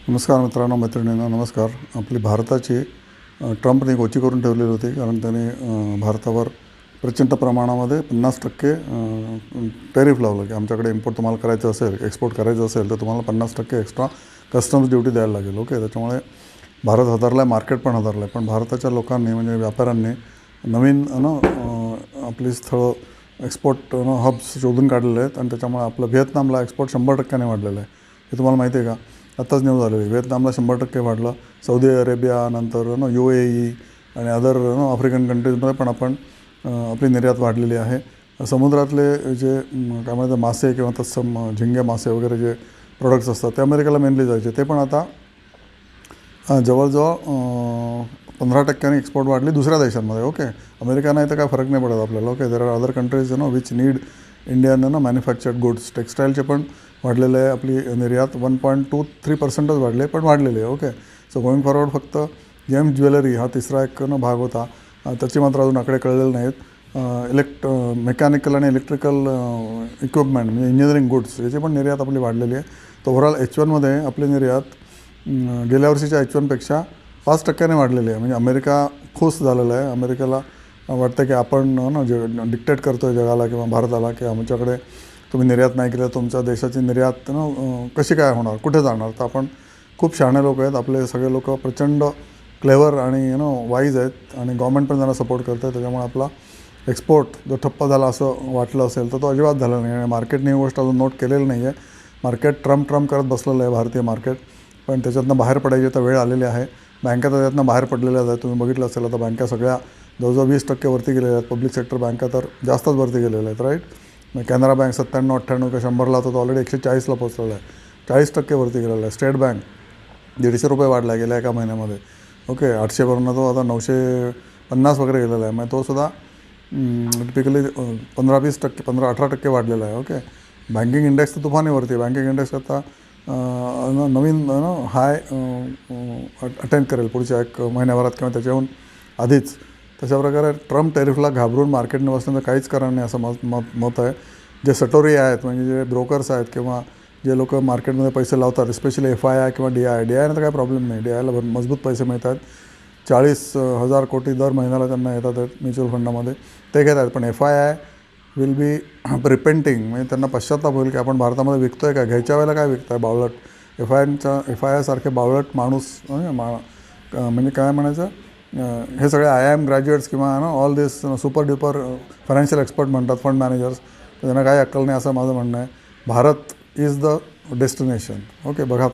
नमस्कार मित्रांनो, मैत्रिणींनो नमस्कार. आपली भारताची ट्रम्पने गोची करून ठेवलेली होती, कारण त्याने भारतावर प्रचंड प्रमाणामध्ये 50% टॅरिफ लावलं की आमच्याकडे इम्पोर्ट तुम्हाला करायचं असेल, एक्सपोर्ट करायचं असेल तर तुम्हाला 50% एक्स्ट्रा कस्टम्स ड्युटी द्यायला लागेल. ओके, त्याच्यामुळे भारत हादरला आहे, मार्केट पण हादरलं आहे. पण भारताच्या लोकांनी म्हणजे व्यापाऱ्यांनी नवीन आपली स्थळं एक्सपोर्ट हब्स शोधून काढलेले आहेत आणि त्याच्यामुळे आपलं व्हिएतनामला एक्सपोर्ट 100%ने वाढलेलं आहे. हे तुम्हाला माहिती आहे का? आत्ताच न्यूज आलेली. व्हिएतनामला 100% वाढलं. सौदी अरेबिया नंतर UAE आणि अदर आफ्रिकन कंट्रीजमध्ये पण आपण आपली निर्यात वाढलेली आहे. समुद्रातले जे काय म्हणतात मासे किंवा तत्सम झिंगे मासे वगैरे जे प्रोडक्ट्स असतात ते अमेरिकेला मेनली जायचे, ते पण आता जवळजवळ 15% एक्सपोर्ट वाढली दुसऱ्या देशांमध्ये. ओके, अमेरिका नाही तर काय फरक नाही पडत आपल्याला. Okay, there are other countries which need Indian manufactured goods. टेक्स्टाईलचे पण वाढलेले आहे. आपली निर्यात 1.23% वाढले, पण वाढलेली आहे. ओके, सो गोईंग फॉरवर्ड फक्त जेम्स ज्वेलरी हा तिसरा एक भाग होता, त्याची मात्र अजून आकडे कळलेले नाहीत. मेकॅनिकल आणि इलेक्ट्रिकल इक्विपमेंट म्हणजे इंजिनिअरिंग गुड्स याची पण निर्यात आपली वाढलेली आहे. तर ओव्हरऑल H1मध्ये आपली निर्यात गेल्या वर्षीच्या H1पेक्षा 5%ने वाढलेली आहे. म्हणजे अमेरिका खुश झालेला आहे. अमेरिकेला वाटतं की आपण डिक्टेट करतो आहे जगाला किंवा भारताला की आमच्याकडे तुम्ही निर्यात नाही केलं, तुमच्या देशाची निर्यात कशी काय होणार, कुठे जाणार. तर आपण खूप शहाणे लोक आहेत. आपले सगळे लोक प्रचंड क्लेवर आणि वाईज आहेत आणि गव्हर्मेंट पण त्यांना सपोर्ट करतं आहे. त्याच्यामुळे आपला एक्सपोर्ट जो ठप्प झाला असं वाटलं असेल तर तो अजिबात झाला नाही. आणि मार्केटने ही गोष्ट अजून नोट केलेली नाही आहे. मार्केट ट्रम्प करत बसलेलं आहे भारतीय मार्केट. पण त्याच्यातनं बाहेर पडायची तर वेळ आलेली आहे. बँका तर त्यातनं बाहेर पडलेल्याच आहेत. तुम्ही बघितलं असेल आता बँका सगळ्या जवळजवळ 20% वरती गेलेल्या आहेत. पब्लिक सेक्टर बँका तर जास्तच वरती गेलेल्या आहेत. राईट, कॅनरा बँक 97-98 का 100ला तर तो ऑलरेडी 140ला पोहोचलेला आहे. 40% वरती गेलेला आहे. स्टेट बँक ₹150 वाढला आहे गेल्या एका महिन्यामध्ये. ओके, 800वरून तो आता 950 वगैरे गेलेला आहे. मग तो सुद्धा टिपिकली 15-20%, 15-18% वाढलेला आहे. ओके, बँकिंग इंडेक्स तर तुफानीवरती. बँकिंग इंडेक्स आता नवीन हाय अटेंड करेल पुढच्या एक महिन्याभरात किंवा त्याच्याहून आधीच. तशाप्रकारे ट्रम्प टॅरिफला घाबरून मार्केटने बसण्याचं काहीच कारण नाही असं मत आहे. जे सटोरी आहेत म्हणजे जे ब्रोकर्स आहेत किंवा जे लोक मार्केटमध्ये पैसे लावतात, स्पेशली FII किंवा DIने तर काही प्रॉब्लेम नाही. DIला मजबूत पैसे मिळत आहेत. 40,000 कोटी दर महिन्याला त्यांना येतात म्युच्युअल फंडामध्ये, ते घेत आहेत. पण FII विल बी रिपेंटिंग, म्हणजे त्यांना पश्चाताप होईल की आपण भारतामध्ये विकतो आहे का, घ्यायच्या वेळेला काय विकतो आहे बावळट. FII सारखे बावळट माणूस म्हणजे काय म्हणायचं, हे सगळे IIM ग्रॅज्युएट्स किंवा ऑल दिस सुपर ड्युपर फायनान्शियल एक्सपर्ट म्हणतात, फंड मॅनेजर्स, त्यांना काही अक्कल नाही असं माझं म्हणणं आहे. Bharat is the destination. Okay, बघा.